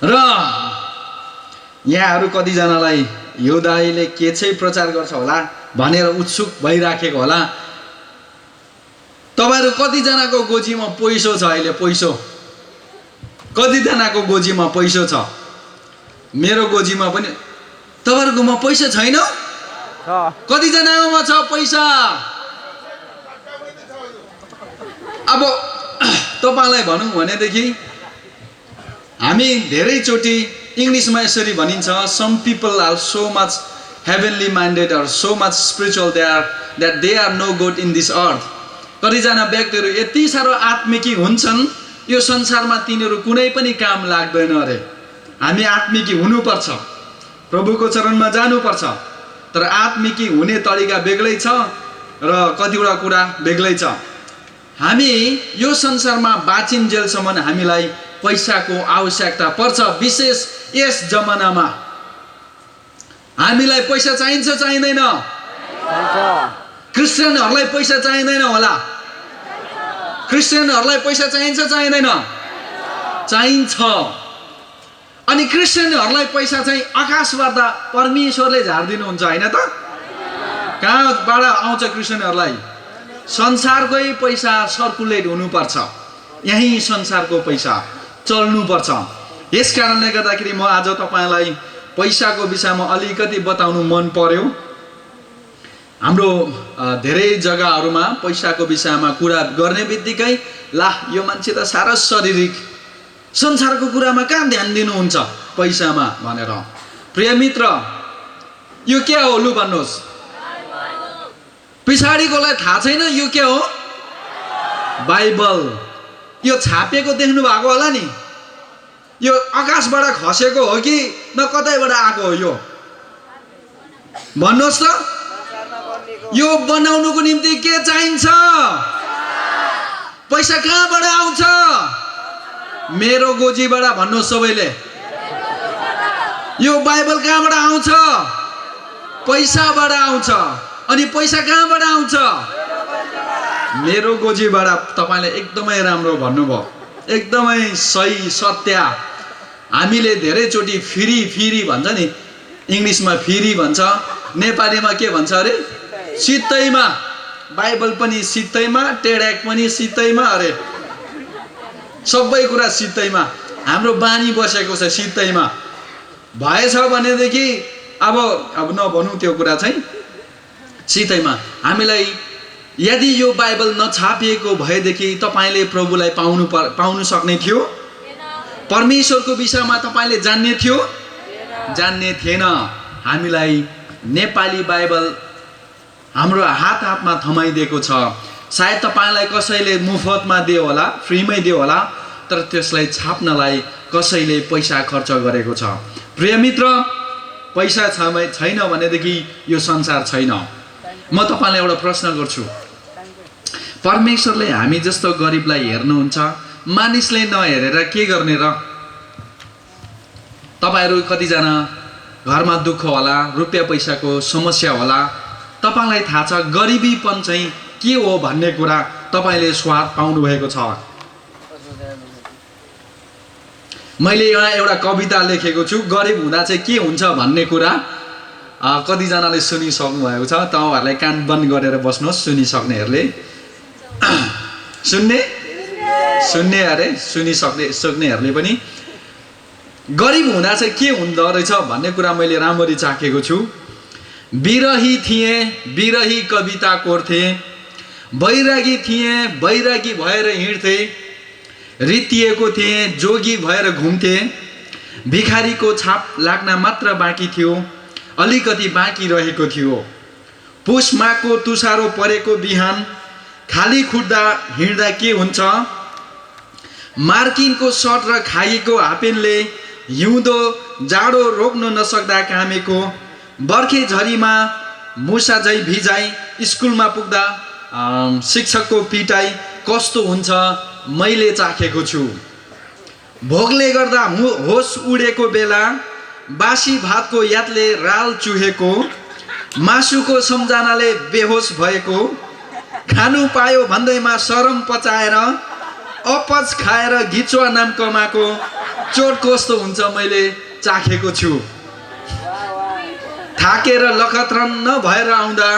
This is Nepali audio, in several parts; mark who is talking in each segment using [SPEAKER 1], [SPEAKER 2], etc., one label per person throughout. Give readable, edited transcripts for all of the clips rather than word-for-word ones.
[SPEAKER 1] र यहाँहरू कतिजनालाई यो दाइले के चाहिँ प्रचार गर्छ होला भनेर उत्सुक भइराखेको होला। तपाईहरु कतिजनाको गोजीमा पैसो छ? अहिले पैसो कतिजनाको गोजीमा पैसो छ? मेरो गोजीमा पनि। तपाईहरुकोमा पैसा छैन? कतिजनामा छ पैसा? अब तपाईलाई भनौं भनेदेखि हामी धेरैचोटी इंग्लिशमा यसरी भनिन्छ, some people are so much heavenly minded or so much spiritual that they are no good in this earth. कतिजना व्यक्तिहरु यति सारो आत्मिकी हुन्छन् यो संसारमा तिनीहरु कुनै पनि काम लाग्दैन अरे। हामी आत्मिकी हुनुपर्छ, प्रभुको चरणमा जानुपर्छ, तर आत्मिकी हुने तरिका बेग्लै छ र कतिवटा कुरा बेग्लै छ। हामी यो संसारमा बाँचिन्जेलसम्म हामीलाई पैसाको आवश्यकता पर्छ, विशेष यस जमानामा। हामीलाई पैसा चाहिन्छ चाहिँदैन? क्रिस्चियनहरुलाई पैसा चाहिँदैन होला? क्रिस्चियनहरुलाई पैसा चाहिन्छ चाहिँदैन? चाहिन्छ। अनि क्रिस्चियनहरुलाई पैसा चाहिँ आकाशबाट परमेश्वरले झार्दिनुहुन्छ हैन त? कहाँबाट आउँछ क्रिस्चियनहरुलाई? संसारकै पैसा सर्कुलेट हुनुपर्छ, यही संसारको पैसा चल्नुपर्छ। यस कारणले गर्दाखेरि म आज तपाईलाई पैसाको विषयमा अलिकति बताउनु मन पर्यो। हाम्रो धेरै जग्गाहरुमा पैसाको विषयमा कुरा गर्ने बित्तिकै ला यो मान्छे त सारा शारीरिक संसारको कुरामा कहाँ ध्यान दिनुहुन्छ पैसामा भनेर। प्रिय मित्र, यो के हो लु भन्नुहोस्? पिछाडीकोलाई थाहा छैन यो के हो? बाइबल। यो छापेको देख्नु भएको होला नि? यो आकाशबाट खसेको हो कि न कतैबाट आएको हो? यो भन्नुहोस् त। यो बनाउनुको निम्ति के चाहिन्छ? पैसा कहाँबाट आउँछ? मेरो गोजीबाट भन्नुहोस् सबैले। यो बाइबल कहाँबाट आउँछ? पैसाबाट आउँछ। अनि पैसा कहाँबाट आउँछ? मेरो गोजीबाट। तपाईले एकदमै राम्रो भन्नुभयो, एकदमै सही सत्य। हामीले धेरैचोटी फिरी भन्छ नि, इंग्लिशमा फिरी भन्छ, नेपालीमा के भन्छ अरे? सित्तैमा। बाइबल पनि सित्तैमा, टेढाक पनि सित्तैमा अरे। सबै कुरा सित्तैमा। हाम्रो बानी बसेको छ सित्तैमा। भएछ भनेदेखि अब नभनौं त्यो कुरा चाहिँ सित्तैमा। हामीलाई यदि यो बाइबल नछापिएको भएदेखि तपाईले प्रभुलाई पाउनु सक्ने थियो? परमेश्वरको विषयमा तपाईले जान्ने थियो? जान्ने थिएन। हामीलाई नेपाली बाइबल हाम्रो हातमा थमाइदिएको छ। सायद तपाईलाई कसैले मुफ्तमा दियो होला, फ्रीमै दियो होला, तर त्यसलाई छाप्नलाई कसैले पैसा खर्च गरेको छ। प्रिय मित्र, पैसा छैन भनेदेखि यो संसार छैन। म तपाईलाई एउटा प्रश्न गर्छु, परमेश्वरले हामी जस्तो गरिबलाई हेर्नुहुन्छ, मानिसले नहेरेर के गर्ने र? तपाईहरु कतिजना घरमा दुःख होला, रुपैयाँ पैसाको समस्या होला, तपाईलाई थाहा छ गरिबीपन चाहिँ के हो भन्ने कुरा तपाईले स्वाद पाउनु भएको छ। मैले यहाँ एउटा कविता लेखेको छु, गरिब हुँदा चाहिँ के हुन्छ भन्ने कुरा। कतिजनाले सुनिसक्नु भएको छ, तपाईहरुलाई कान बन्द गरेर बस्नुहोस् सुनिसक्नेहरुले। सुन्ने अरे सुनिसक्नेहरुले पनि। गरिब हुँदा चाहिँ के हुँदो रहेछ भन्ने कुरा मैले राम्ररी चाखेको छु। बिरही थिए, बिरही कविता कोर्थे, बैरागी थिए, बैरागी भएर हिँड्थे, रितिएको थिए, जोगी भएर घुम्थे, भिखारीको छाप लाग्न मात्र बाँकी थियो, अलिकति बाँकी रहेको थियो। पुष माघको तुसारो परेको बिहान, खाली खुट्टा हिँड्दा के हुन्छ? मार्किनको सर्ट र खाइएको हापेनले हिउँदो जाडो रोक्न नसक्दा कामेको, बर्खे झरीमा मुसा झै भिजाई, स्कुलमा पुग्दा शिक्षकको पिटाई कस्तो हुन्छ मैले चाखेको छु। भोगले गर्दा होस उडेको बेला, बासी भातको यादले राल चुहेको, मासुको सम्झनाले बेहोस भएको, खानु पायो भन्दैमा शरम पचाएर, अपच खाएर घिचुवा नाम कमाएको, चोट कस्तो हुन्छ मैले चाखेको छु। थाकेर लखत्रन्न भएर आउँदा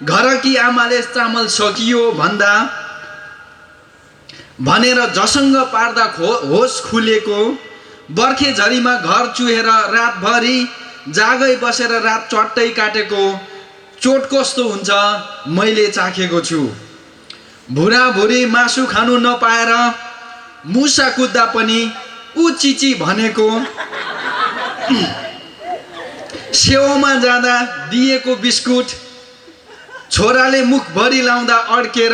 [SPEAKER 1] घरकी आमाले चामल सकियो भन्दा भनेर झसङ्ग पार्दा होस खुलेको, बर्खे झरीमा घर चुहेर रातभरि जागै बसेर रात चट्टै काटेको चोट कस्तो हुन्छ मैले चाखेको छु। भुराभुरी मासु खानु नपाएर मुसा कुद्दा पनि ऊ चिची भनेको, सेवामा जाँदा दिएको बिस्कुट छोराले मुखभरि लाउँदा अड्केर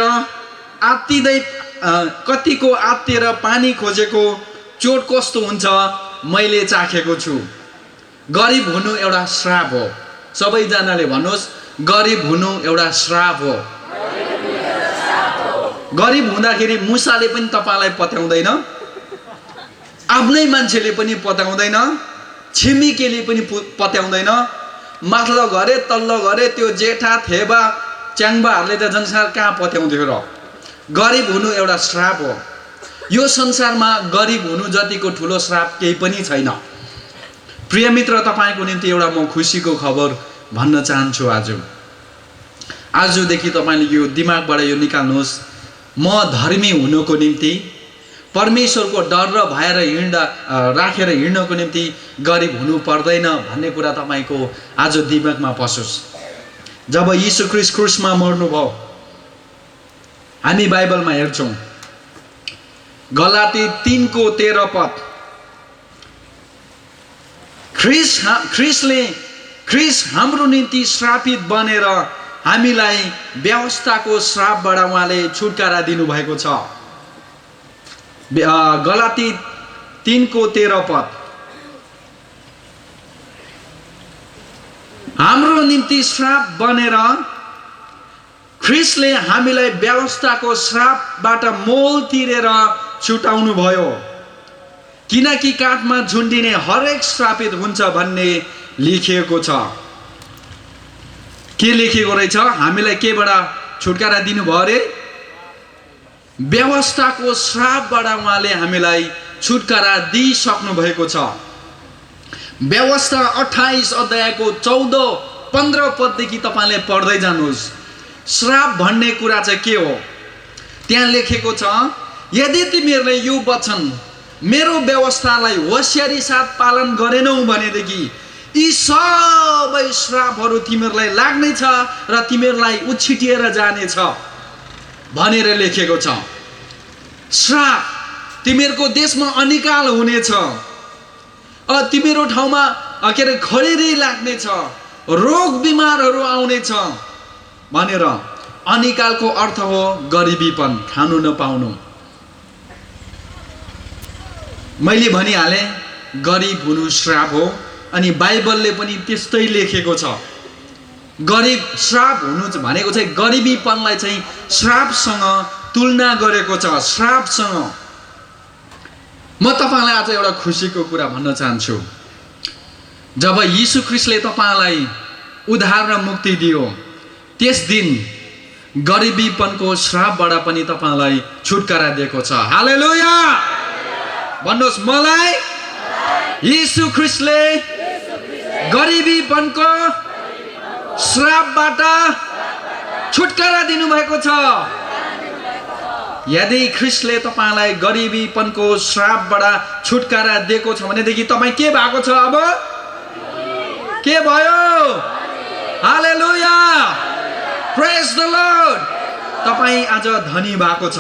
[SPEAKER 1] आत्तिँदै कतिको आत्तिएर पानी खोजेको चोट कस्तो हुन्छ मैले चाखेको छु। गरिब हुनु एउटा श्राप हो। सबैजनाले भन्नुहोस्, गरिब हुनु एउटा श्राप हो। गरिब हुँदाखेरि मुसाले पनि तपाईँलाई पत्याउँदैन, आफ्नै मान्छेले पनि पत्याउँदैन, छिमेकीले पनि पत्याउँदैन, माथिल्लो घरे तल्लो घरे त्यो जेठा थेबा च्याङ्बाहरूले त संसार कहाँ पत्याउँथ्यो र। गरिब हुनु एउटा श्राप हो। यो संसारमा गरिब हुनु जतिको ठुलो श्राप केही पनि छैन। प्रिय मित्र, तपाईँको निम्ति एउटा म खुसीको खबर भन्न चाहन्छु। आजदेखि तपाईँले यो दिमागबाट यो निकाल्नुहोस्, म धर्मी हुनुको निम्ति, परमेश्वरको डर र भएर राखेर हिँड्नको निम्ति गरिब हुनु पर्दैन भन्ने कुरा तपाईँको आज दिमागमा पसोस्। जब यीशु ख्रीष्ट क्रुसमा मर्नुभयो, हामी बाइबलमा हेर्छौँ गलाती 3:13 ख्रीष्ट हाम्रो निम्ति श्रापित बनेर हामीलाई व्यवस्थाको श्रापबाट उहाँले छुटकारा दिनुभएको छ। गलाती 3:13 हाम्रो निम्ति श्राप बनेर ख्रीष्टले हामीलाई व्यवस्थाको श्रापबाट मोल तिरेर छुटाउनु भयो, किनकि काठमा झुन्डिने हरेक श्रापित हुन्छ भन्ने लेखिएको छ। के लेखेको रहेछ? हामीलाई केबाट छुटकारा दिनुभयो अरे? व्यवस्थाको श्रापबाट उहाँले हामीलाई छुटकारा दिइसक्नु भएको छ। व्यवस्था 28 अध्यायको 14-15 पददेखि तपाईँले पढ्दै जानुहोस्। श्राप भन्ने कुरा चाहिँ के हो? त्यहाँ लेखेको छ, यदि तिमीहरूले यो वचन मेरो व्यवस्थालाई होसियारी साथ पालन गरेनौ भनेदेखि यी सबै श्रापहरू तिमीहरूलाई लाग्नेछ र तिमीहरूलाई उछिटिएर जानेछ भनेर लेखेको छ। श्राप, तिमीहरूको देशमा अनिकाल हुनेछ, तिमीहरू ठाउँमा खडेरी लाग्नेछ, रोग बिमारहरू आउनेछ भनेर। अनिकालको अर्थ हो गरिबीपन, खानु नपाउनु। मैले भनिहालेँ, गरिब हुनु श्राप हो, अनि बाइबलले पनि त्यस्तै लेखेको छ। गरिब श्राप हुनु भनेको चाहिँ गरिबीपनलाई चाहिँ श्रापसँग तुलना गरेको छ, श्रापसँग। म तपाईँलाई आज एउटा खुसीको कुरा भन्न चाहन्छु। जब यीशु ख्रीष्टले तपाईँलाई उद्धार र मुक्ति दियो, त्यस दिन गरिबीपनको श्रापबाट पनि तपाईँलाई छुटकारा दिएको छ। हालेलुया! भन्नुहोस्, मलाई यीशु ख्रीष्टले गरिबीपनको श्रापबाट छुटकारा दिनुभएको छ। यदि ख्रीष्टले तपाईँलाई गरिबीपनको श्रापबाट छुटकारा दिएको छ भनेदेखि तपाईँ के भएको छ? अब के भयो? हालेलुया! प्रेज द लर्ड! तपाईँ आज धनी भएको छ।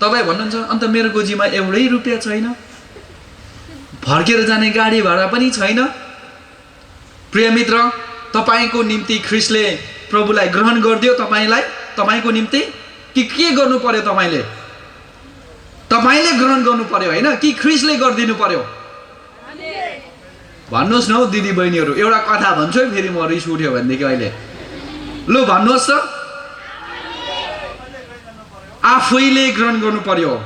[SPEAKER 1] तपाईँ भन्नुहुन्छ, अन्त मेरो गोजीमा एउटै रुपियाँ छैन, फर्केर जाने गाडी भाडा पनि छैन। प्रिय मित्र, तपाईँको निम्ति ख्रीष्टले प्रभुलाई ग्रहण गरिदियो तपाईँको निम्ति, कि के गर्नु पर्यो? तपाईँले ग्रहण गर्नु पर्यो होइन, कि ख्रीष्टले गरिदिनु पर्यो? भन्नुहोस् न हौ दिदी बहिनीहरू। एउटा कथा भन्छु है, फेरि म रिस उठ्यो भनेदेखि अहिले। लु भन्नुहोस् त, आफैले ग्रहण गर्नु पर्यो।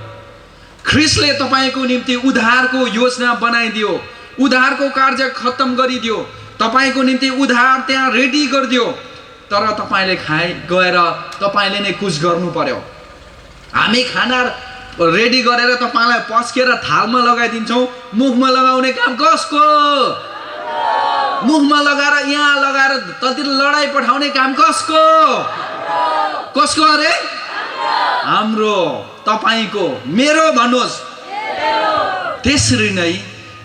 [SPEAKER 1] ख्रीष्टले तपाईँको निम्ति उद्धारको योजना बनाइदियो, उद्धारको कार्य खत्तम गरिदियो, तपाईँको निम्ति उद्धार त्यहाँ रेडी गरिदियो। तर तपाईँले गएर तपाईँले नै कुछ गर्नु पर्यो। हामी रेडी गरेर तपाईँलाई पस्केर थालमा लगाइदिन्छौँ। मुखमा लगाउने काम कसको? मुखमा लगाएर यहाँ लगाएर तलतिर लडाई पठाउने काम कसको? कसको अरे? हाम्रो, तपाईँको, मेरो भन्नुहोस्। त्यसरी नै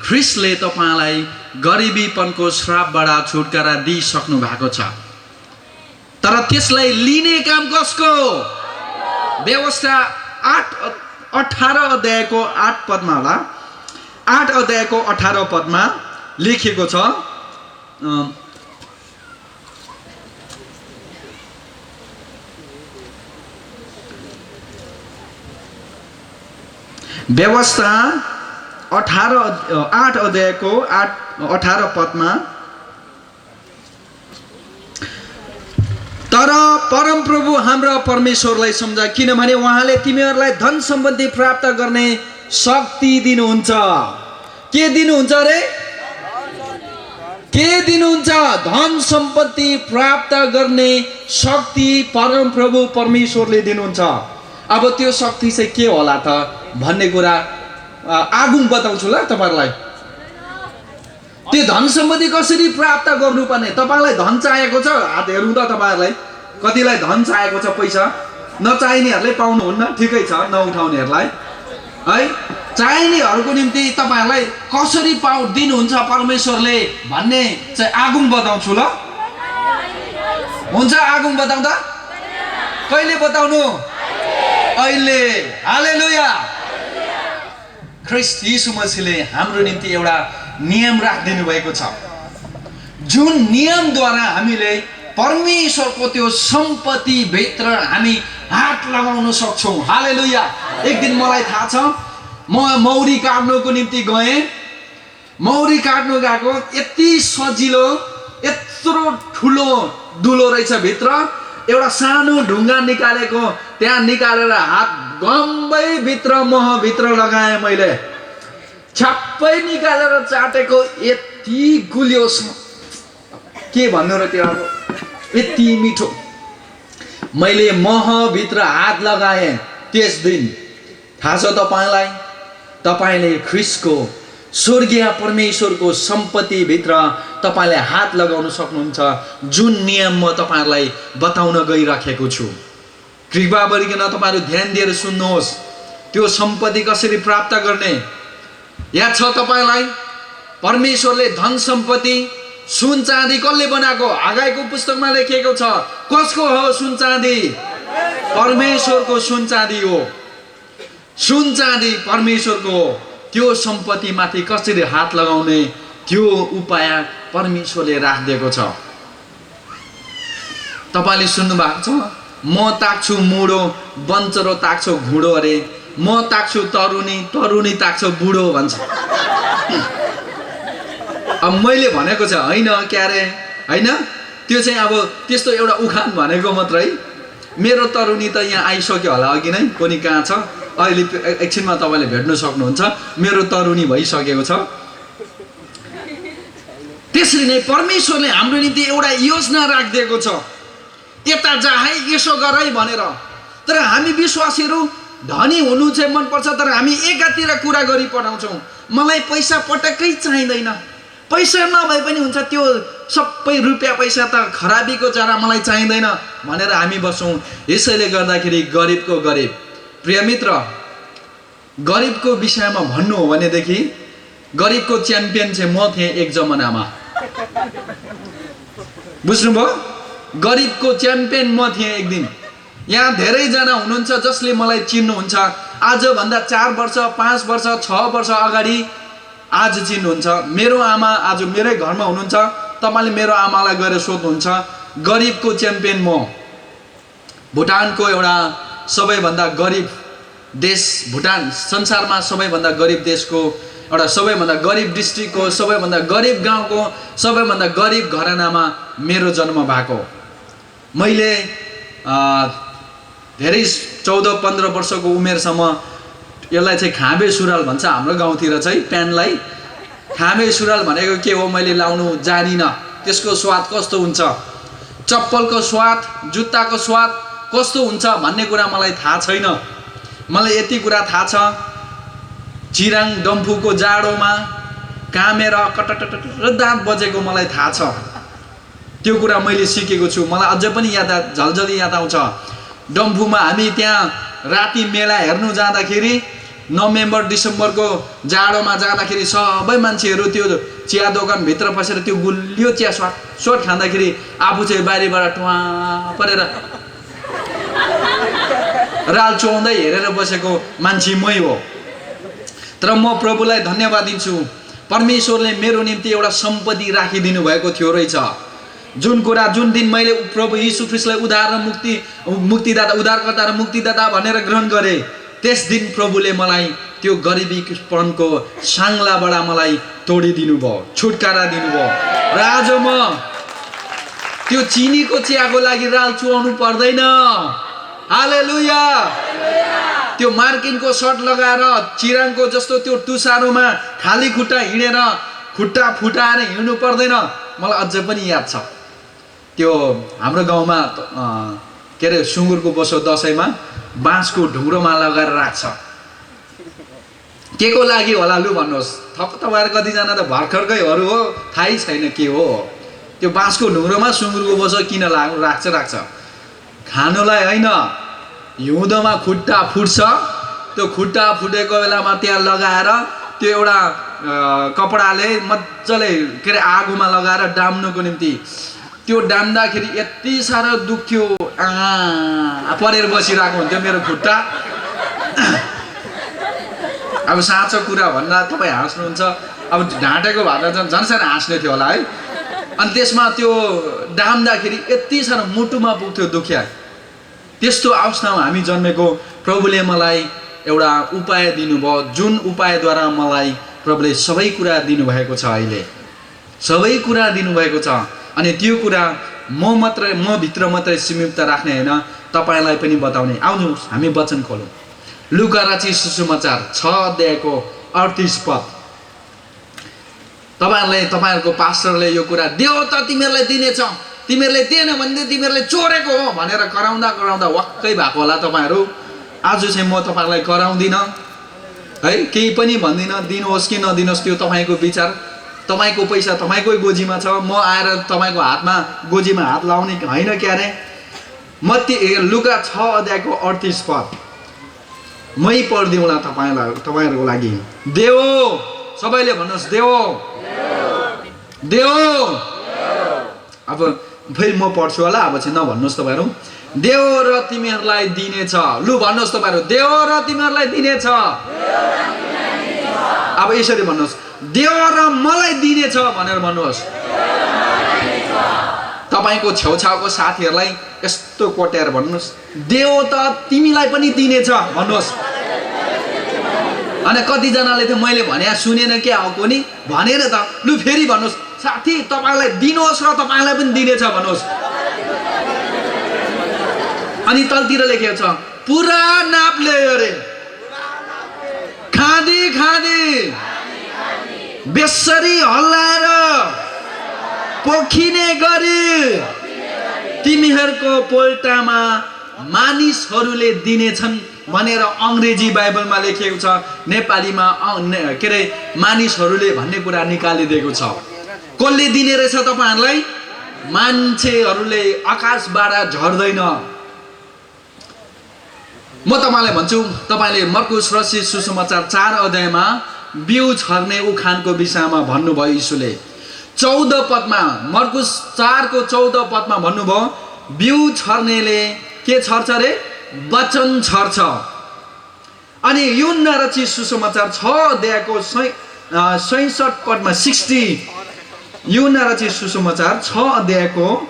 [SPEAKER 1] ख्रीष्टले तपाईँलाई गरिबीपनको श्रापबाट छुटकारा दिइसक्नु भएको छ। तर त्यसलाई लिने काम कसको? व्यवस्था 18 अध्यायको 8 पदमा होला, 8 अध्यायको 18 पदमा लेखिएको छ, व्यवस्था 8 अध्यायको 18 पदमा, तर परमप्रभु हाम्रा परमेश्वरलाई सम्झ, किनभने उहाँले तिमीहरूलाई धन सम्पत्ति प्राप्त गर्ने शक्ति दिनुहुन्छ। के दिनुहुन्छ अरे? के दिनुहुन्छ? धन सम्पत्ति प्राप्त गर्ने शक्ति परमप्रभु परमेश्वरले दिनुहुन्छ। अब त्यो शक्ति चाहिँ के होला त भन्ने कुरा आगुम बताउँछु ल तपाईहरुलाई। त्यो धन सम्पत्ति कसरी प्राप्त गर्नुपर्ने? तपाईलाई धन चाहिएको छ, हात हेरौँ त तपाईहरुलाई कतिलाई धन चाहिएको छ। पैसा नचाहिनेहरूले पाउनुहुन्न, ठिकै छ, नउठाउनेहरूलाई है। चाहिनेहरूको निम्ति तपाईहरुलाई कसरी दिनुहुन्छ परमेश्वरले भन्ने चाहिँ आगुम बताउँछु ल। हुन्छ आगुम बताउँदा? कहिले बताउनु? अहिले। हालेलुया। ख्रीष्ट यीशु मसीहले हाम्रो निम्ति एउटा नियम राखिदिनु भएको छ, जुन नियमद्वारा हामीले परमेश्वरको त्यो सम्पत्ति भित्र हामी हात लगाउन सक्छौं। हालेलुया। एक दिन मलाई थाहा छ, म मौरी काट्नको निम्ति गएँ। मौरी काट्नु गएको, यति सजिलो, यत्रो ठुलो दुलो रहेछ भित्र, एउटा सानो ढुङ्गा निकालेको, त्यहाँ निकालेर हात गम्बै भित्र मह भित्र लगाएँ मैले। छ्याप्पै निकालेर चाटेको, यति गुलियो, के भन्नु र त्यो, अब यति मिठो। मैले मह भित्र हात लगाएँ त्यस दिन। थाहा छ तपाईलाई, तपाईले ख्रीष्टको स्वर्गीय परमेश्वरको सम्पत्ति भित्र तपाईले हात लगाउन सक्नुहुन्छ, जुन नियम म तपाईहरुलाई बताउन गइराखेको छु। कृपा गरिकन तपाईहरु ध्यान दिएर सुन्नुहोस्। त्यो सम्पत्ति कसरी प्राप्त गर्ने याद छ तपाईलाई? परमेश्वरले धन सम्पत्ति, सुन चाँदी कसले बनाएको? हागाईको पुस्तकमा लेखिएको छ। कसको हो सुन चाँदी? परमेश्वरको सुन चाँदी हो। सुन चाँदी परमेश्वरको हो। त्यो सम्पत्तिमाथि कसरी हात लगाउने त्यो उपाय परमेश्वरले राखिदिएको छ। तपाईले सुन्नु भएको छ, म ताक्छु मुडो, बन्चरो ताक्छु घुडो अरे। म ताक्छु तरुनी, तरुनी ताक्छ बुढो भन्छ। अब मैले भनेको छ हैन क्यारे, हैन त्यो चाहिँ अब त्यस्तो एउटा उखान भनेको मात्रै। मेरो तरुनी त यहाँ आइसक्यो होला अघि नै, कोनी कहाँ छ, अहिले एकछिनमा तपाईले भेट्न सक्नुहुन्छ। मेरो तरुनी भइसकेको छ। त्यसरी नै परमेश्वरले हाम्रो निम्ति एउटा योजना राखिदिएको छ, यता जा है, यसो गर है भनेर। तर हामी विश्वासीहरू धनी हुनु चाहिँ मनपर्छ, तर हामी एकातिर कुरा गरी पठाउँछौँ। मलाई पैसा पटक्कै चाहिँदैन, पैसा नभए पनि हुन्छ, त्यो सबै रुपियाँ पैसा त खराबीको जरा, मलाई चाहिँदैन भनेर हामी बस्छौँ। यसैले गर्दाखेरि गरिबको गरिब, प्रिय मित्र, गरिबको विषयमा भन्नु हो भनेदेखि गरिबको च्याम्पियन चाहिँ म थिएँ एक जमानामा। बुझ्नुभयो? गरिबको च्याम्पियन म थिएँ एक दिन। यहाँ धेरैजना हुनुहुन्छ जसले मलाई चिन्नुहुन्छ। आजभन्दा 4 वर्ष, 5 वर्ष, 6 वर्ष अगाडि आज चिन्नुहुन्छ। मेरो आमा आज मेरै घरमा हुनुहुन्छ। तपाईले मेरो आमालाई गएर सोध्नुहुन्छ। गरिबको च्याम्पियन म। भुटानको एउटा सबैभन्दा गरिब देश भुटान, संसारमा सबैभन्दा गरिब देशको एउटा सबैभन्दा गरिब डिस्ट्रिक्टको, सबैभन्दा गरिब गाउँको, सबैभन्दा गरिब घरानामा मेरो जन्म भएको। मैले धेरै 14-15 वर्षको उमेरसम्म, यसलाई चाहिँ खाबे सुरुवाल भन्छ हाम्रो गाउँतिर चाहिँ, प्यान्टलाई खाबे सुरुवाल भनेको के हो मैले लाउनु जानिनँ। त्यसको स्वाद कस्तो हुन्छ, चप्पलको स्वाद, जुत्ताको स्वाद कस्तो हुन्छ भन्ने कुरा मलाई थाहा छैन। मलाई यति कुरा थाहा छ, चिराङ डम्फुको जाडोमा कामेर कटटट दाँत बजेको मलाई थाहा छ। त्यो कुरा मैले सिकेको छु। मलाई अझै पनि झलझली याद आउँछ। डम्फुमा हामी त्यहाँ राति मेला हेर्नु जाँदाखेरि नोभेम्बर डिसेम्बरको जाडोमा जाँदाखेरि सबै मान्छेहरू त्यो चिया दोकानभित्र पसेर त्यो गुलियो चिया स्वाट खाँदाखेरि आफू चाहिँ बारीबाट टुवा परेर राल चोउँदै हेरेर बसेको मान्छे मै हो। तर म प्रभुलाई धन्यवाद दिन्छु, परमेश्वरले मेरो निम्ति एउटा सम्पत्ति राखिदिनु भएको थियो रहेछ। जुन दिन मैले प्रभु यीशु ख्रीष्टलाई मुक्तिदाता उद्धारकर्ता र मुक्तिदाता भनेर ग्रहण गरेँ, त्यस दिन प्रभुले मलाई त्यो गरिबीपनको साङ्लाबाट मलाई तोडिदिनु भयो, छुटकारा दिनुभयो। र आज म त्यो चिनीको चियाको लागि राल चुहाउनु पर्दैन। हालेलुया। त्यो मार्किनको सर्ट लगाएर चिराङको जस्तो त्यो तुसारोमा खाली खुट्टा हिँडेर खुट्टा फुटाएर हिँड्नु पर्दैन। मलाई अझै पनि याद छ, त्यो हाम्रो गाउँमा के अरे सुँगुरको बसो दसैँमा बाँसको ढुङ्ग्रोमा लगाएर राख्छ। के को लागि होला लु भन्नुहोस्? तपाईँहरू कतिजना त भर्खरकैहरू हो, थाहै छैन के हो। त्यो बाँसको ढुङ्ग्रोमा सुँगुरको बसो किन राख्छ? खानुलाई होइन, हिउँदोमा खुट्टा फुट्छ, त्यो खुट्टा फुटेको बेलामा त्यहाँ लगाएर त्यो एउटा कपडाले मजाले के अरे आगोमा लगाएर डाम्नुको निम्ति, त्यो डाम्दाखेरि यति साह्रो दुख्यो, परेर बसिरहेको हुन्थ्यो मेरो खुट्टा। अब साँचो कुरा भन्दा तपाईँ हाँस्नुहुन्छ, अब ढाँटेको भए त झन् साह्रो हाँस्ने थियो होला है। अनि त्यसमा त्यो डाम्दाखेरि यति साह्रो मुटुमा पुग्थ्यो दुख्या। त्यस्तो अवस्थामा हामी जन्मेको, प्रभुले मलाई एउटा उपाय दिनुभयो, जुन उपायद्वारा मलाई प्रभुले सबै कुरा दिनुभएको छ। अहिले सबै कुरा दिनुभएको छ। अनि त्यो कुरा म भित्र मात्रै सीमित राख्ने होइन, तपाईँलाई पनि बताउने। आउनुहोस् हामी वचन खोलौँ। लुका रचित सुसमाचार 6 अध्यायको 38 पद। तपाईँहरूको पास्टरले यो कुरा देऊ त तिमीहरूलाई दिनेछ, तिमीहरूले दिएन भने तिमीहरूले चोरेको हो भनेर कराउँदा वाक्कै भएको होला तपाईँहरू। आज चाहिँ म तपाईँहरूलाई कराउँदिनँ है, केही पनि भन्दिनँ। दिनुहोस् कि नदिनुहोस् त्यो तपाईँको विचार, तपाईँको पैसा तपाईँकै गोजीमा छ। म आएर तपाईँको हातमा गोजीमा हात लाउने होइन क्यारे। लुका 6 अध्यायको 38 पद मै पढिदिउँला तपाईँहरूको लागि। देव, सबैले भन्नुहोस् देव, देव। अब फेरि म पढ्छु होला, अब चाहिँ नभन्नुहोस् तपाईँहरू। देव र तिमीहरूलाई दिनेछ। लु भन्नुहोस् तपाईँहरू, देव र तिमीहरूलाई दिनेछ। अब यसरी भन्नुहोस्, देव र मलाई दिनेछ भनेर भन्नुहोस्। तपाईँको छेउछाउको साथीहरूलाई यस्तो कोट्याएर भन्नुहोस्, देव त तिमीलाई पनि दिनेछ भन्नुहोस्। अनि कतिजनाले त मैले भने सुनेन क्या हो नि भनेर त, लु फेरि भन्नुहोस्, साथी तपाईँलाई दिनुहोस् र तपाईँलाई पनि दिनेछ भन्नुहोस्। अनि तलतिर लेखेको छ, पुरा नापले अरे खाँदी बेसरी हल्लाएर पोखिने गरी तिमीहरूको पोल्टामा मानिसहरूले दिनेछन् भनेर अङ्ग्रेजी बाइबलमा लेखिएको छ। नेपालीमा के अरे मानिसहरूले भन्ने कुरा निकालिदिएको छ। कसले दिने रहेछ तपाईँहरूलाई? मान्छेहरूले आकाशबाट झर्दैन। म तपाईँलाई भन्छु, तपाईँले मर्कुस रचित सुसमाचार 4 अध्यायमा बिउ छर्ने उखानको विषयमा भन्नुभयो यीशुले। 14 पदमा, मर्कुस 4 को 14 पदमा भन्नुभयो, बिउ छर्नेले के छर्छ रे? वचन छर्छ। अनि यूहन्ना रचित सुसमाचार 6 अध्यायको 67 पदमा 60, यूहन्ना रचित सुसमाचार 6 अध्यायको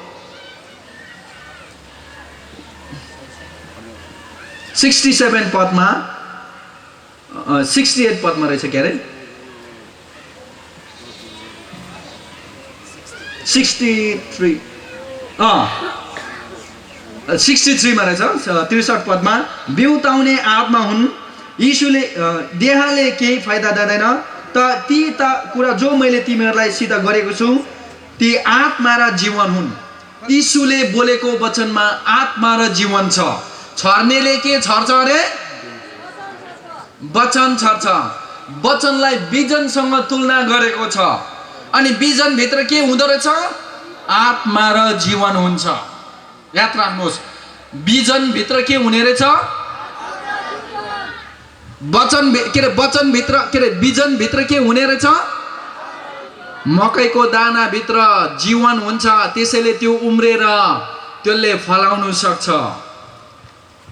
[SPEAKER 1] 67 पदमा 68 पदमा रहेछ के अरे 63 मा रहेछ 63 पदमा, बिउताउने आत्मा हुन्, यीशुले देहले केही फाइदा दिँदैन त ती त कुरा जो मैले तिमीहरूलाई सिद्ध गरेको छु ती आत्मा र जीवन हुन्। यीशुले बोलेको वचनमा आत्मा र जीवन छ। छर्नेले के छर्छ अरे? वचन छर्छ, वचनलाई बिजनसँग तुलना गरेको छ। अनि बिजनभित्र के हुँदो रहेछ? आत्मा र जीवन हुन्छ। याद राख्नुहोस्, बिजनभित्र के हुने रहेछ? बिजनभित्र के हुने रहेछ? मकैको दानाभित्र जीवन हुन्छ, त्यसैले त्यो उम्रेर त्यसले फलाउन सक्छ।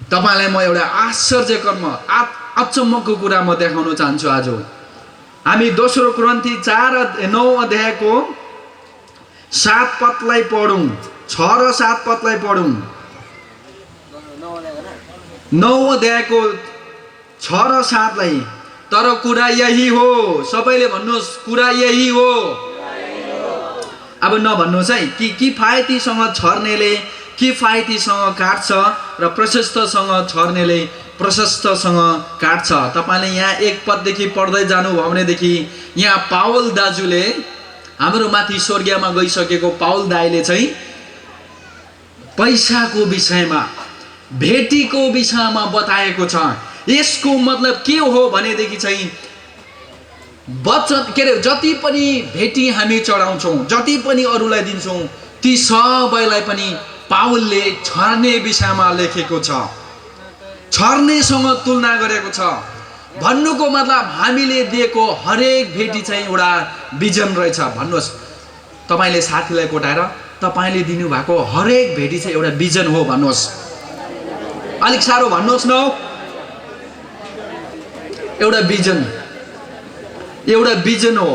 [SPEAKER 1] तपाईलाई म एउटा आश्चर्यकर्म अचम्मको कुरा म देखाउन चाहन्छु। आज हामी दोस्रो कुरिन्थी 4:9 अध्यायको 7 पदलाई पढौँ, 6 र 7 पदलाई पढौँ। 9 अध्यायको 6 र 7 लाई। तर कुरा यही हो, सबैले भन्नुहोस्, कुरा यही हो। अब नभन्नुहोस् है, किफायतीसँग छर्नेले किफायतीसँग काट्छ र प्रशस्तसँग छर्नेले प्रशस्तसँग काट्छ। तपाईले यहाँ 1 पददेखि पढ्दै जानुभयो भनेदेखि यहाँ पावल दाजुले, हाम्रो माथि स्वर्गमा गइसकेको पावल दाइले चाहिँ पैसाको विषयमा, भेटीको विषयमा बताएको छ। यसको मतलब के हो भनेदेखि चाहिँ वचन जति पनि भेटी हामी चढाउँछौँ, जति पनि अरूलाई दिन्छौँ, ती सबैलाई पनि पावलले छर्ने विषयमा लेखेको छ, छर्नेसँग तुलना गरेको छ। भन्नुको मतलब हामीले दिएको हरेक भेटी चाहिँ एउटा बिजन रहेछ। भन्नुहोस्, तपाईले साथीलाई कोटाएर तपाईले दिनुभएको हरेक भेटी चाहिँ एउटा बिजन हो भन्नुहोस्। अलिक साह्रो भन्नुहोस् न, एउटा बिजन हो।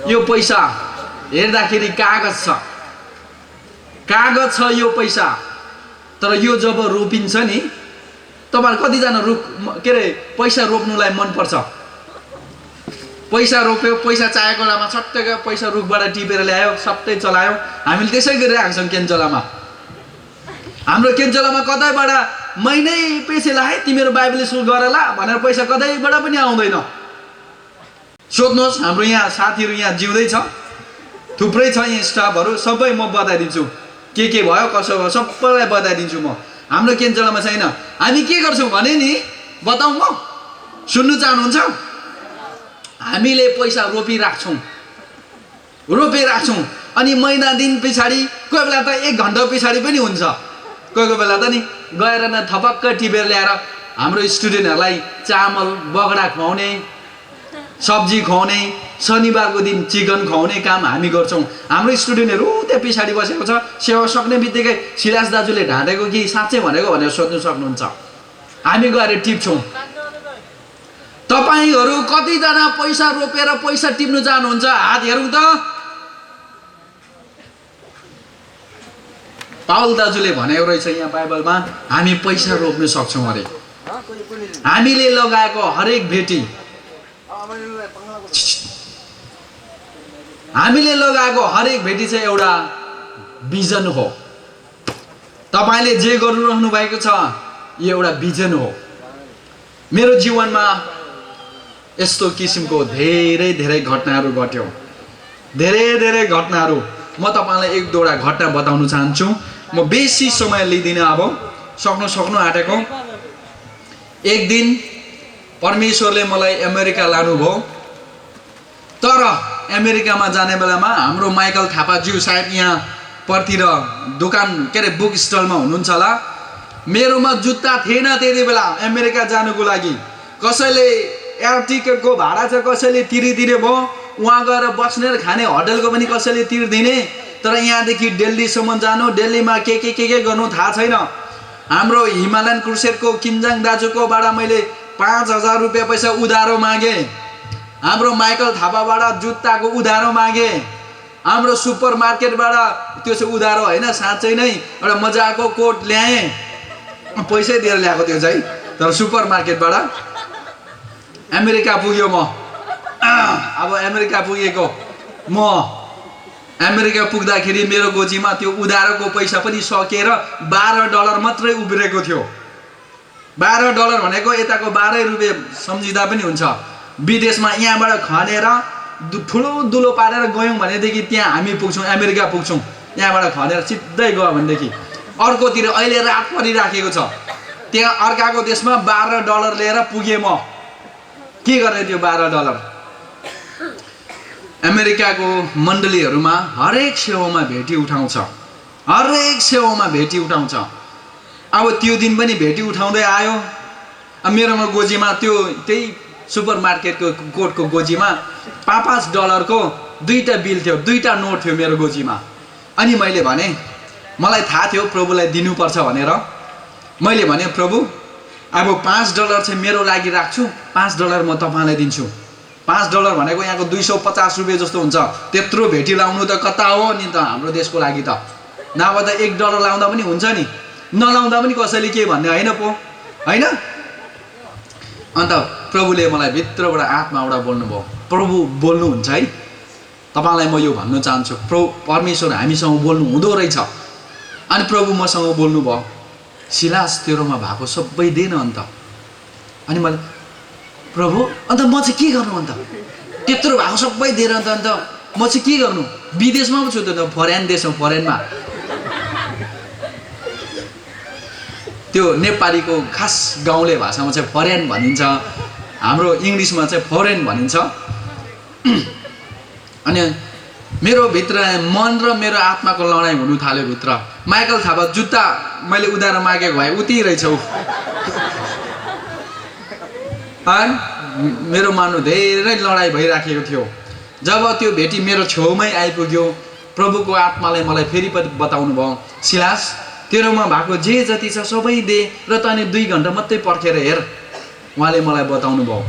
[SPEAKER 1] यो पैसा हेर्दाखेरि कागज छ, यो पैसा। तर यो जब रोपिन्छ नि, तपाईहरु कतिजना पैसा रोप्नुलाई मन पर्छ? पैसा रोप्यो, पैसा चाहेको बेलामा सट्टै पैसा रुखबाट टिपेर ल्यायो, सबै चलायो। हामीले त्यसै गरिरहेको छौँ केन्चलामा। हाम्रो केन्चलामा कतैबाट महिनै पैसा लाए तिम्रो बाइबल स्कुल गर ला भनेर पैसा कतैबाट पनि आउँदैन। सोध्नुहोस्, हाम्रो यहाँ साथीहरू यहाँ जिउँदै छ, थुप्रै छ यहाँ स्टाफहरू, सबै म बताइदिन्छु के भयो कसो भयो सबैलाई बताइदिन्छु म। हाम्रो केन्चलामा छैन। हामी के गर्छौँ भने नि, बताउँ म, सुन्नु चाहनुहुन्छ? हामीले पैसा रोपिराख्छौँ अनि महिना दिन पछाडि, कोही बेला त 1 घन्टा पछाडि पनि हुन्छ, कोही बेला त नि गएर न थपक्क टिपेर ल्याएर हाम्रो स्टुडेन्टहरूलाई चामल बगडा खुवाउने, सब्जी खुवाउने, शनिबारको दिन चिकन खुवाउने काम हामी गर्छौँ। हाम्रो स्टुडेन्टहरू त्यहाँ पछाडि बसेको छ। सेवा सक्ने बित्तिकै सिलास दाजुले ढाँटेको कि साँच्चै भनेको भनेर सोध्नु सक्नुहुन्छ। हामी गएर टिप्छौँ। तपाईहरू कतिजना पैसा रोपेर पैसा टिप्नु चाहनुहुन्छ? हात हेरौँ त। पावल दाजुले भनेको रहेछ यहाँ बाइबलमा, हामी पैसा रोप्न सक्छौँ अरे। हामीले लगाएको हरेक भेटी, चाहिँ एउटा बिजन हो। तपाईले जे गरिरहनु भएको छ यो एउटा बिजन हो। मेरो जीवनमा यस्तो किसिमको धेरै घटनाहरू घट्यो, धेरै घटनाहरू। म तपाईलाई 1-2 घटना बताउन चाहन्छु। म बेसी समय लिदिनँ, अब सक्नु आँटेको। एक दिन परमेश्वरले मलाई अमेरिका लानुभयो। तर अमेरिकामा जाने बेलामा हाम्रो माइकल थापाज्यू सायद यहाँ पर्तिर दोकान बुक स्टलमा हुनुहुन्छ होला। मेरोमा जुत्ता थिएन त्यति बेला अमेरिका जानुको लागि। कसैले एयर टिकटको भाडा चाहिँ कसैले तिरिदिने भयो, उहाँ गएर बस्ने र खाने होटलको पनि कसैले तिर्दिने। तर यहाँदेखि दिल्लीसम्म जानु, दिल्लीमा के गर्नु थाहा छैन। हाम्रो हिमालयन क्रुसेडको किन्जाङ दाजुकोबाट मैले 5000 रुपियाँ पैसा उधारो मागेँ। हाम्रो माइकल थापाबाट जुत्ताको उधारो मागेँ। हाम्रो सुपर मार्केटबाट त्यो चाहिँ उधारो होइन, साँच्चै नै एउटा मजाको कोट ल्याएँ, पैसै दिएर ल्याएको त्यो चाहिँ। तर सुपर मार्केटबाट अमेरिका पुग्यो म। अब अमेरिका पुगेको म, अमेरिका पुग्दाखेरि मेरो गोजीमा त्यो उधारोको पैसा पनि सकेर $12 मात्रै उब्रेको थियो। $12 भनेको यताको 12 रुपियाँ सम्झिँदा पनि हुन्छ। विदेशमा यहाँबाट खनेर ठुलो दुलो पारेर गयौँ भनेदेखि त्यहाँ हामी पुग्छौँ, अमेरिका पुग्छौँ। यहाँबाट खनेर सिधै गयो भनेदेखि अर्कोतिर अहिले रात परिराखेको छ। त्यहाँ अर्काको देशमा $12 लिएर पुगेँ म। के गर्ने त्यो $12? अमेरिकाको मण्डलीहरूमा हरेक सेवामा भेटी उठाउँछ, हरेक सेवामा भेटी उठाउँछ। अब त्यो दिन पनि भेटी उठाउँदै आयो। मेरोमा गोजीमा त्यो त्यही सुपरमार्केटको कोटको गोजीमा $5 को 2टा बिल थियो, 2टा नोट थियो मेरो गोजीमा। अनि मैले भने, मलाई थाहा थियो प्रभुलाई दिनुपर्छ भनेर। मैले भने, प्रभु अब $5 चाहिँ मेरो लागि राख्छु, $5 म तपाईँलाई दिन्छु। $5 भनेको यहाँको 250 रुपियाँ जस्तो हुन्छ। त्यत्रो भेटी लाउनु त कता हो नि त हाम्रो देशको लागि त। नभए त $1 लाउँदा पनि हुन्छ नि, नलाउँदा पनि कसैले के भन्ने होइन पो, होइन? अन्त प्रभुले मलाई भित्रबाट आत्माबाट बोल्नुभयो, प्रभु बोल्नुहुन्छ है, तपाईँलाई म यो भन्न चाहन्छु, परमेश्वर हामीसँग बोल्नु हुँदो रहेछ। अनि प्रभु मसँग बोल्नुभयो, सिलास तेरोमा भएको सबै दे न अन्त। अनि मैले, प्रभु अन्त म चाहिँ के गर्नु? अन्त त्यत्रो भएको सबै दिएर अन्त म चाहिँ के गर्नु? विदेशमा पो छु त, फरेन देशमा, फरेनमा। त्यो नेपालीको खास गाउँले भाषामा चाहिँ फरेन भनिन्छ, हाम्रो इङ्ग्लिसमा चाहिँ फरेन भनिन्छ। अनि मेरो भित्र मन र मेरो आत्माको लडाइँ हुनु थाल्यो भित्र। माइकल थापा जुत्ता मैले उधारो मागेको भए उति रहेछ ऊ। मेरो मानु धेरै लडाइँ भइराखेको थियो। जब त्यो भेटी मेरो छेउमै आइपुग्यो, प्रभुको आत्माले मलाई फेरि बताउनु भयो, सिलास तेरोमा भएको जे जति छ सबै दे र तैँले 2 घन्टा मात्रै पर्खेर हेर। उहाँले मलाई बताउनु भयो।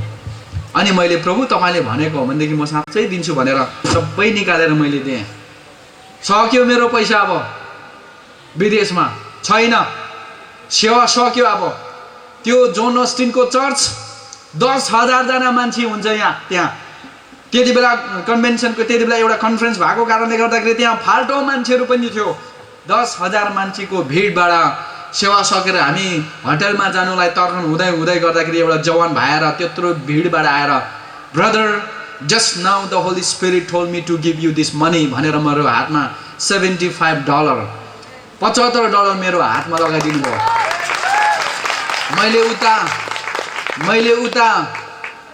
[SPEAKER 1] अनि मैले, प्रभु तपाईँले भनेको हो भनेदेखि म साँच्चै दिन्छु भनेर सबै निकालेर मैले दिएँ। सक्यो मेरो पैसा, अब विदेशमा छैन, सेवा सक्यो। अब त्यो जोन अस्टिनको चर्च 10,000 जना मान्छे हुन्छ त्यहाँ। त्यति बेला कन्भेन्सनको त्यति बेला एउटा कन्फरेन्स भएको कारणले गर्दाखेरि त्यहाँ फाल्टो मान्छेहरू पनि थियो। 10,000 मान्छेको भिडबाट सेवा सकेर हामी होटलमा जानुलाई तर्खन हुँदै हुँदै गर्दाखेरि एउटा जवान भाएर त्यत्रो भिडबाट आएर, brother just now the holy spirit told me to give you this money भनेर मेरो हातमा $75 मेरो हातमा लगाइदिनु भयो। मैले उता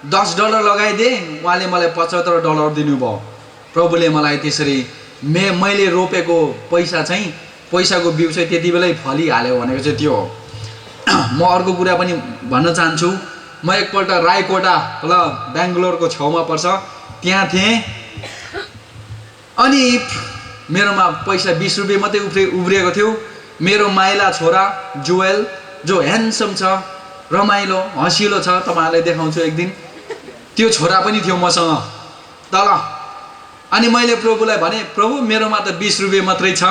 [SPEAKER 1] $10 लगाइदिएँ, उहाँले मलाई $75 दिनुभयो। प्रभुले मलाई त्यसरी मैले रोपेको पैसाको बिउ चाहिँ त्यति बेलै फलिहाल्यो भनेको चाहिँ त्यो हो। म अर्को कुरा पनि भन्न चाहन्छु। म एकपल्ट रायकोटा ल बेङ्गलोरको छेउमा पर्छ, त्यहाँ थिएँ। अनि मेरोमा पैसा 20 रुपियाँ मात्रै उब्रिएको थियो। मेरो माइला छोरा जुएल, जो ह्यान्डसम छ, रमाइलो हँसिलो छ, तपाईँहरूलाई देखाउँछु एक दिन, त्यो छोरा पनि थियो मसँग तल। अनि मैले प्रभुलाई भने, प्रभु मेरोमा त 20 रुपियाँ मात्रै छ,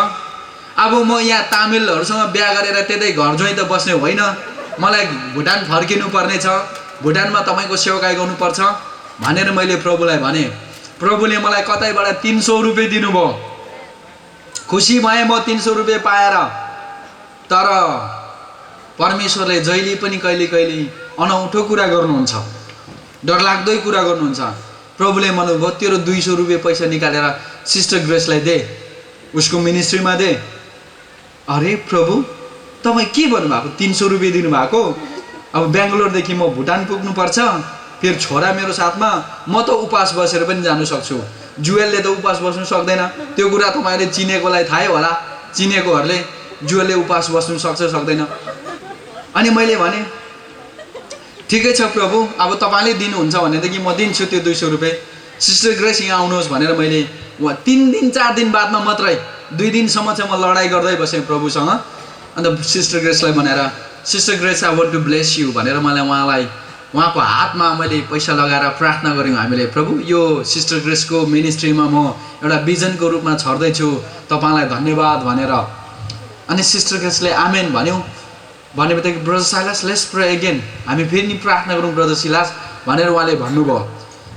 [SPEAKER 1] अब म यहाँ तामिलहरूसँग बिहा गरेर त्यतै घर ज्वाइँ त बस्ने होइन, मलाई भुटान फर्किनु पर्ने छ, भुटानमा तपाईँको सेवाकाई गर्नुपर्छ भनेर मैले प्रभुलाई भने। प्रभुले मलाई कतैबाट 300 रुपियाँ दिनुभयो। खुसी भएँ म 300 रुपियाँ पाएर। तर परमेश्वरले जहिले पनि कहिले कहिले अनौठो कुरा गर्नुहुन्छ, डरलाग्दो कुरा गर्नुहुन्छ। प्रभुले भन्नुभयो, तेरो 200 रुपियाँ पैसा निकालेर सिस्टर ग्रेसलाई दे, उसको मिनिस्ट्रीमा दे। अरे प्रभु तपाईँ के भन्नुभएको? 300 रुपियाँ दिनुभएको? अब बेङ्गलोरदेखि म भुटान पुग्नुपर्छ, फेरि छोरा मेरो साथमा, म त उपास बसेर पनि जानु सक्छु, जुएलले त उपास बस्नु सक्दैन। त्यो कुरा तपाईँले चिनेकोलाई थाहै होला, चिनेकोहरूले जुएलले उपास बस्नु सक्छ सक्दैन। अनि मैले भने, ठिकै छ प्रभु, अब तपाईँले दिनुहुन्छ भनेदेखि म दिन्छु त्यो 200 रुपियाँ। सिस्टर ग्रेस यहाँ आउनुहोस् भनेर मैले 3 दिन 4 दिन बादमा मात्रै, 2 दिनसम्म चाहिँ म लडाइँ गर्दै बसेँ प्रभुसँग। अन्त सिस्टर ग्रेसलाई भनेर, sister Grace I want to bless you भनेर उहाँलाई उहाँको हातमा मैले पैसा लगाएर प्रार्थना गऱ्यौँ हामीले, प्रभु यो सिस्टर ग्रेसको मिनिस्ट्रीमा म एउटा बिजनको रूपमा छर्दैछु, तपाईँलाई धन्यवाद भनेर। अनि सिस्टर ग्रेसले आमेन भन्यौँ। भनेपछि brother Silas let's pray again, हामी फेरि नि प्रार्थना गरौँ ब्रदर सिलास भनेर उहाँले भन्नुभयो।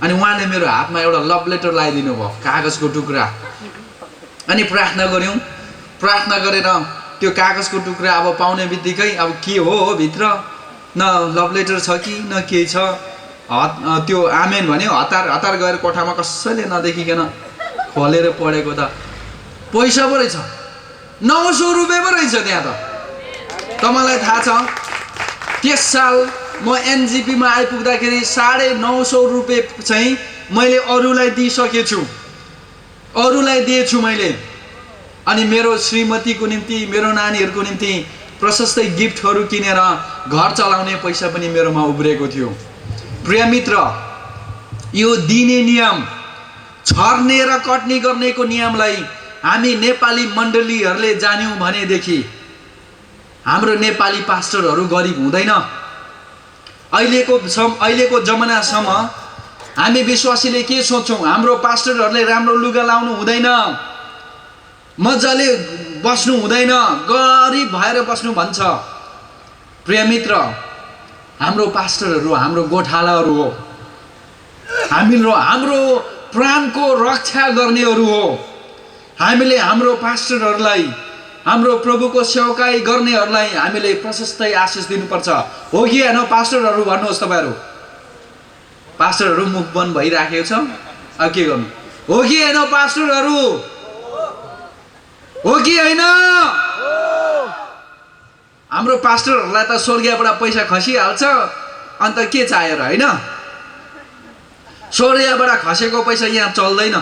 [SPEAKER 1] अनि उहाँले मेरो हातमा एउटा लभ लेटर लगाइदिनु भयो, कागजको टुक्रा। अनि प्रार्थना गऱ्यौँ। प्रार्थना गरेर त्यो कागजको टुक्रा अब पाउने बित्तिकै अब के हो भित्र, न लभ लेटर छ कि न के छ, त्यो आमेन भन्यो। हतार गएर कोठामा कसैले नदेखिकन खोलेर पढेको त पैसा पो रहेछ। 900 रुपियाँ पो रहेछ त्यहाँ त। तपाईँलाई थाहा छ त्यस साल म एनजिपीमा आइपुग्दाखेरि 950 रुपियाँ चाहिँ मैले अरूलाई दिइसकेछु, अरूलाई दिएछु मैले। अनि मेरो श्रीमतीको निम्ति, मेरो नानीहरूको निम्ति प्रशस्तै गिफ्टहरू किनेर घर चलाउने पैसा पनि मेरोमा उब्रेको थियो। प्रिय मित्र, यो दिने नियम, छर्ने र कट्नी गर्नेको नियमलाई हामी नेपाली मण्डलीहरूले जान्यौँ भनेदेखि हाम्रो नेपाली पास्टरहरू गरिब हुँदैन। अहिलेको जमानासम्म हामी विश्वासीले के सोच्छौँ, हाम्रो पास्टरहरूले राम्रो लुगा लाउनु हुँदैन, मजाले बस्नु हुँदैन, गरिब भएर बस्नु भन्छ। प्रिय मित्र, हाम्रो पास्टरहरू हाम्रो गोठालाहरू हो, हाम्रो प्राणको रक्षा गर्नेहरू हो। हामीले हाम्रो पास्टरहरूलाई, हाम्रो प्रभुको सेवकाई गर्नेहरूलाई हामीले प्रशस्तै आशिष दिनुपर्छ। हो कि होइन पास्टरहरू? भन्नुहोस् तपाईँहरू। पास्टरहरू मुख बन्द भइराखेको छ, अब के गर्नु? हो कि होइन पास्टरहरू? हो कि होइन? हाम्रो पास्टरहरूलाई त स्वर्गीयबाट पैसा खसिहाल्छ, अन्त के चाहिएर, होइन? स्वर्गीयबाट खसेको पैसा यहाँ चल्दैन।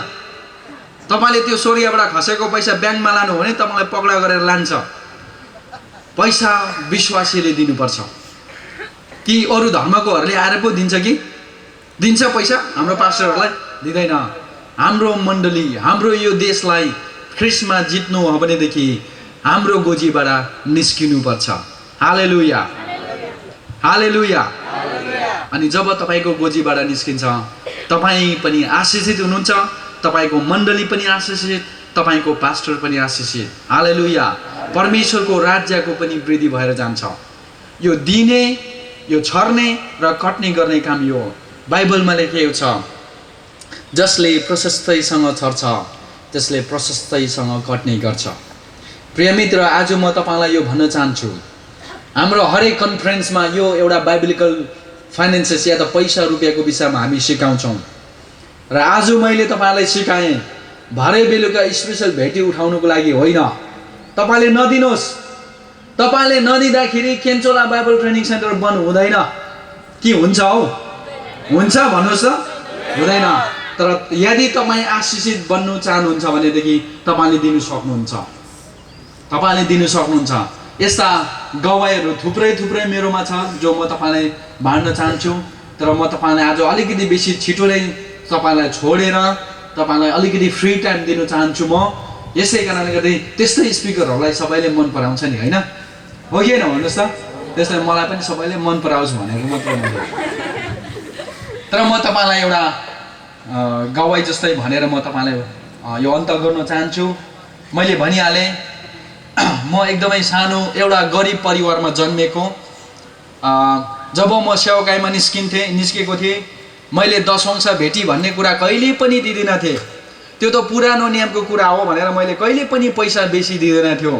[SPEAKER 1] तपाईँले त्यो स्वर्गीयबाट खसेको पैसा ब्याङ्कमा लानु हो भने तपाईँलाई पक्रा गरेर लान्छ। पैसा विश्वासीले दिनुपर्छ कि अरू धर्मकोहरूले आएर पो दिन्छ कि? दिन्छ पैसा हाम्रो पास्टरहरूलाई? दिँदैन। हाम्रो मण्डली, हाम्रो यो देशलाई ख्रिस्टमा जित्नु हो भनेदेखि हाम्रो गोजीबाट निस्किनुपर्छ। हालेलुया, हालेलुया। अनि जब तपाईँको गोजीबाट निस्किन्छ तपाईँ पनि आशिषित हुनुहुन्छ, तपाईँको मण्डली पनि आशिषित, तपाईँको पास्टर पनि आशिषित। हालेलुया। परमेश्वरको राज्यको पनि वृद्धि भएर जान्छ। यो दिने, यो छर्ने र कट्ने गर्ने काम यो बाइबलमा लेखिएको छ। जसले प्रशस्तैसँग छर्छ त्यसले प्रशस्तैसँग कट्ने गर्छ। प्रिय मित्र, आज म तपाईँलाई यो भन्न चाहन्छु, हाम्रो हरेक कन्फरेन्समा यो एउटा बाइबलिकल फाइनेन्सेस या त पैसा रुपियाँको विषयमा हामी सिकाउँछौँ। र आज मैले तपाईँलाई सिकाएँ, भरे बेलुका स्पेसल भेटी उठाउनुको लागि होइन। तपाईँले नदिनुहोस्, तपाईँले नदिँदाखेरि केन्चोला बाइबल ट्रेनिङ सेन्टर बन्द हुँदैन कि हुन्छ? हौ हुन्छ, भन्नुहोस् त। हुँदैन। तर यदि तपाईँ आशिषित बन्नु चाहनुहुन्छ भनेदेखि तपाईँले दिनु सक्नुहुन्छ, तपाईँले दिनु सक्नुहुन्छ। यस्ता गवाईहरू थुप्रै मेरोमा छ जो म तपाईँलाई बाँड्न चाहन्छु। तर म तपाईँलाई आज अलिकति बेसी छिटो नै तपाईँलाई छोडेर तपाईँलाई अलिकति फ्री टाइम दिनु चाहन्छु म। यसै कारणले गर्दा त्यस्तै स्पिकरहरूलाई सबैले मन पराउँछ नि, होइन? हो कि होइन भन्नुहोस् त? त्यसलाई मलाई पनि सबैले मन पराओस् भनेको मात्रै मैले। तर म तपाईँलाई एउटा गवाई जस्तै भनेर म तपाईँलाई यो अन्त गर्न चाहन्छु। मैले भनिहालेँ, म एकदमै सानो एउटा गरिब परिवारमा जन्मेको। जब म सेवकाईमा निस्केको थिएँ, मैले दशवंश भेटी भन्ने कुरा कहिले पनि दिँदिनँ थिएँ। त्यो त पुरानो नियमको कुरा हो भनेर मैले कहिले पनि पैसा बेसी दिँदैन थियो।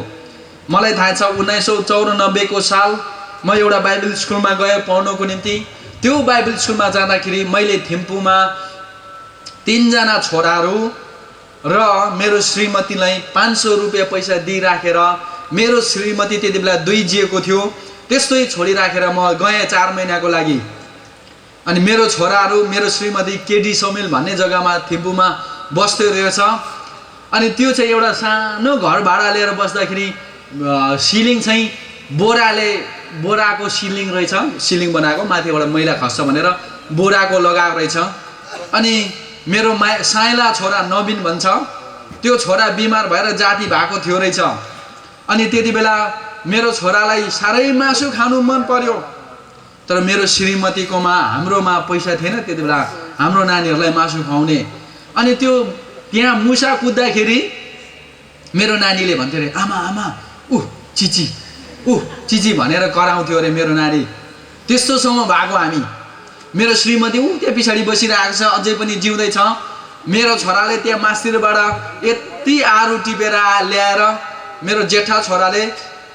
[SPEAKER 1] मलाई थाहा छ 1994 को साल म एउटा बाइबल स्कुलमा गएँ पढ्नको निम्ति। त्यो बाइबल स्कुलमा जाँदाखेरि मैले थिम्पूमा 3 जना छोराहरू र मेरो श्रीमतीलाई 500 रुपियाँ पैसा दिइराखेर, मेरो श्रीमती त्यति बेला 2 जिएको थियो, त्यस्तै छोडिराखेर म गएँ 4 महिनाको लागि। अनि मेरो छोराहरू, मेरो श्रीमती केडी समिल भन्ने जग्गामा थिम्पूमा बस्थ्यो रहेछ। अनि त्यो चाहिँ एउटा सानो घर भाडा लिएर बस्दाखेरि सिलिङ चाहिँ बोराको सिलिङ रहेछ, सिलिङ बनाएको, माथिबाट मैला खस्छ भनेर बोराको लगाएको रहेछ। अनि मेरो साइला छोरा नवीन भन्छ, त्यो छोरा बिमार भएर जाती भएको थियो रहेछ। अनि त्यति बेला मेरो छोरालाई साह्रै मासु खानु मन पर्यो। तर मेरो श्रीमतीकोमा, हाम्रोमा पैसा थिएन त्यति बेला हाम्रो नानीहरूलाई मासु खुवाउने। अनि त्यो त्यहाँ मुसा कुद्दाखेरि मेरो नानीले भन्थ्यो अरे, आमा आमा चिची भनेर कराउँथ्यो अरे मेरो नानी। त्यस्तोसम्म भएको हामी। मेरो श्रीमती त्यहाँ पछाडि बसिरहेको छ, अझै पनि जिउँदैछ। मेरो छोराले त्यहाँ मास्तिरबाट यति आरू टिपेर ल्याएर, मेरो जेठा छोराले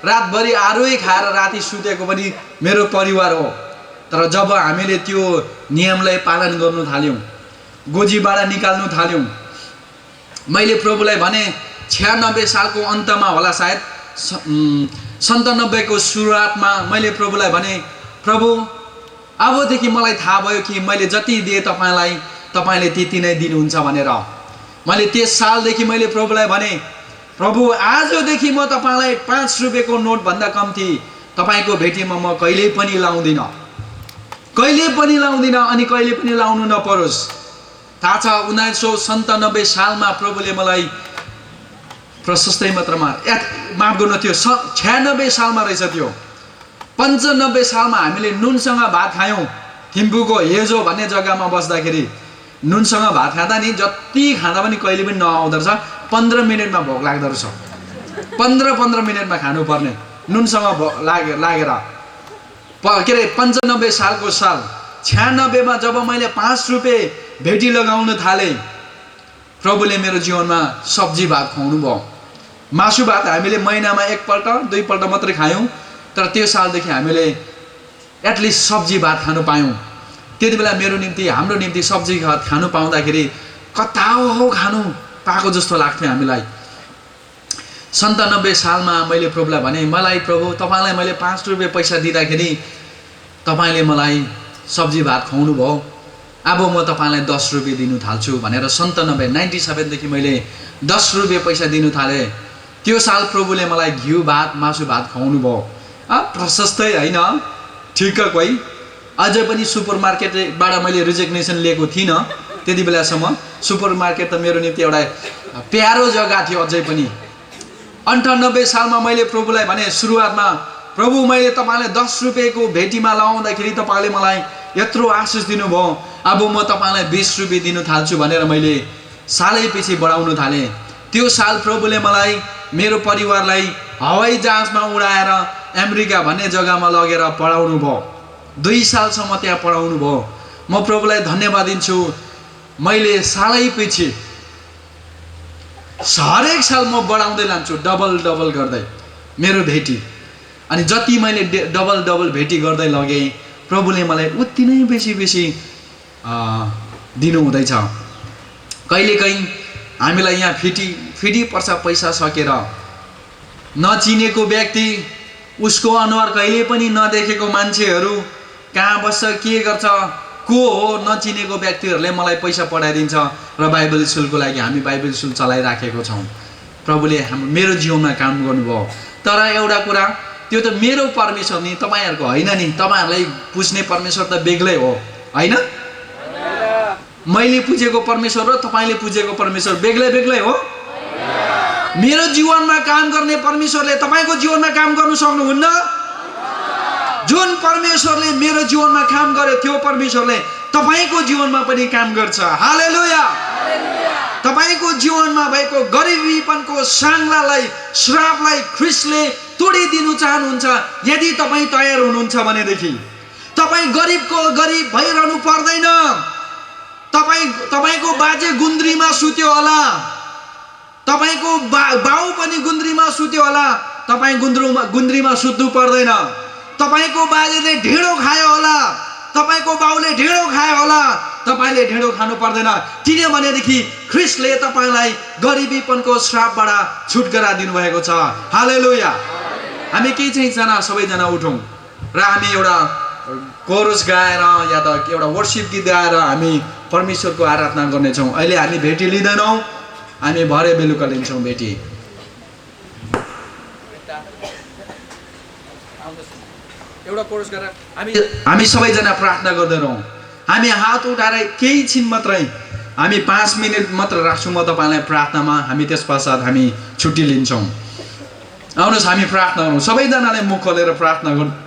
[SPEAKER 1] रातभरि आरुै खाएर राति सुतेको पनि मेरो परिवार हो। तर जब हामीले त्यो नियमलाई पालन गर्नु थाल्यौँ, गोजीबाट निकाल्नु थाल्यौँ, मैले प्रभुलाई भने 96 सालको अन्तमा होला सायद 97 को सुरुवातमा मैले प्रभुलाई भने, प्रभु अबदेखि मलाई थाहा भयो कि मैले जति दिए तपाईँलाई तपाईँले त्यति नै दिनुहुन्छ भनेर। मैले त्यस सालदेखि मैले प्रभुलाई भने, प्रभु आजदेखि म तपाईँलाई 5 रुपियाँको नोटभन्दा कम्ती तपाईँको भेटीमा म कहिल्यै पनि लाउँदिनँ, कहिले पनि लाउँदिनँ अनि कहिले पनि लाउनु नपरोस्। थाहा छ 1997 सालमा प्रभुले मलाई प्रशस्तै मात्रामा माफ गर्नु थियो, 96 सालमा रहेछ त्यो, 95 सालमा हामीले नुनसँग भात खायौँ। थिम्पूको हेजो भन्ने जग्गामा बस्दाखेरि नुनसँग भात खाँदा नि जति खाँदा पनि कहिले पनि नआउँदो रहेछ, 15 मिनटमा भोक लाग्दो रहेछ, 15 मिनटमा खानुपर्ने नुनसँग लागेर। के अरे 95 सालको साल, 96 मा जब मैले 5 रुपियाँ भेटी लगाउन थालेँ, प्रभुले मेरो जीवनमा सब्जी भात खुवाउनु भयो। मासु भात हामीले महिनामा एकपल्ट दुईपल्ट मात्रै खायौँ, तर त्यो सालदेखि हामीले एटलिस्ट सब्जी भात खानु पायौँ। त्यति बेला मेरो निम्ति, हाम्रो निम्ति सब्जी भात खानु पाउँदाखेरि कता हो खानु पाएको जस्तो लाग्थ्यो हामीलाई। 97 सालमा मैले प्रभुलाई भने, मलाई प्रभु तपाईँलाई मैले 5 रुपियाँ पैसा दिँदाखेरि तपाईँले मलाई सब्जी भात खुवाउनु भयो, अब म तपाईँलाई 10 रुपियाँ दिनु थाल्छु भनेर 97 देखि मैले 10 रुपियाँ पैसा दिनु थालेँ। त्यो साल प्रभुले मलाई घिउ भात मासु भात खुवाउनु भयो। प्रशस्तै होइन, ठिक्कको है। अझै पनि सुपर मार्केटबाट मैले रिजिग्नेसन लिएको थिइनँ त्यति बेलासम्म। सुपर मार्केट त मेरो निम्ति एउटा प्यारो जग्गा थियो अझै पनि। 98 सालमा मैले प्रभुलाई भने सुरुवातमा, प्रभु मैले तपाईँलाई 10 रुपियाँको भेटीमा लगाउँदाखेरि तपाईँले मलाई यत्रो आशिष दिनुभयो, अब म तपाईँलाई 20 रुपियाँ दिनु थाल्छु भनेर मैले सालै पछि बढाउन थालेँ। त्यो साल प्रभुले मलाई मेरो परिवारलाई हवाई जहाजमा उडाएर अमेरिका भन्ने जग्गामा लगेर पढाउनु भयो। 2 सालसम्म त्यहाँ पढाउनु भयो। म प्रभुलाई धन्यवाद दिन्छु। मैले सालै पछि हरेक साल म बढाउँदै लान्छु, डबल गर्दै मेरो भेटी। अनि जति मैले डबल भेटी गर्दै लगेँ, प्रभुले मलाई उति नै बेसी दिनु हुँदैछ। कहिलेकाहीँ हामीलाई यहाँ फिटी पर्छ पैसा सकेर। नचिनेको व्यक्ति, उसको अनुहार कहिले पनि नदेखेको मान्छेहरू कहाँ बस्छ के गर्छ को हो, नचिनेको व्यक्तिहरूले मलाई पैसा पठाइदिन्छ र बाइबल स्कुलको लागि हामी बाइबल स्कुल चलाइराखेको छौँ। प्रभुले मेरो जीवनमा काम गर्नुभयो। तर एउटा कुरा, त्यो त मेरो परमेश्वर नि, तपाईँहरूको होइन नि। तपाईँहरूलाई पुज्ने परमेश्वर त बेग्लै हो, होइन? मैले पुजेको परमेश्वर र तपाईँले पुजेको परमेश्वर बेग्लै हो। मेरो जीवनमा काम गर्ने परमेश्वरले तपाईँको जीवनमा काम गर्नु सक्नुहुन्न। जुन परमेश्वरले मेरो जीवनमा काम गर्यो, त्यो परमेश्वरले तपाईँको जीवनमा पनि काम गर्छ। हालेलुया। तपाईँको जीवनमा भएको गरिबीपनको साङ्लालाई, श्रापलाई ख्रिस्टले तोडिदिनु चाहनुहुन्छ। यदि तपाईँ तयार हुनुहुन्छ भनेदेखि तपाईँ गरिबको गरिब भइरहनु पर्दैन। तपाईँको बाजे गुन्द्रीमा सुत्यो होला, तपाईँको बाउ पनि गुन्द्रीमा सुत्यो होला, तपाईँ गुन्द्रीमा सुत्नु पर्दैन। तपाईँको बाजेले ढेँडो खायो होला, तपाईँको बाउले ढेँडो खायो होला, तपाईँले ढेँडो खानु पर्दैन। किनभनेदेखि ख्रिस्टले तपाईँलाई गरिबीपनको श्रापबाट छुटकारा दिनुभएको छ। हालेलुया। हामी केही चाहिँ सबैजना उठौँ र हामी एउटा कोरस गाएर या त एउटा वर्शिप गीत गाएर हामी परमेश्वरको आराधना गर्नेछौँ। अहिले हामी भेटी लिँदैनौँ, हामी भरे बेलुका लिन्छौँ भेटी। एउटा कोरस गरेर हामी सबैजना प्रार्थना गर्दै रहौँ। हामी हात उठाएर केही छिन मात्रै, हामी 5 मिनट मात्र राख्छौँ म तपाईँलाई प्रार्थनामा। हामी त्यस पश्चात हामी छुट्टी लिन्छौँ। आउनुहोस् हामी प्रार्थना गरौँ। सबैजनाले मुख खोलेर प्रार्थना गर्नु।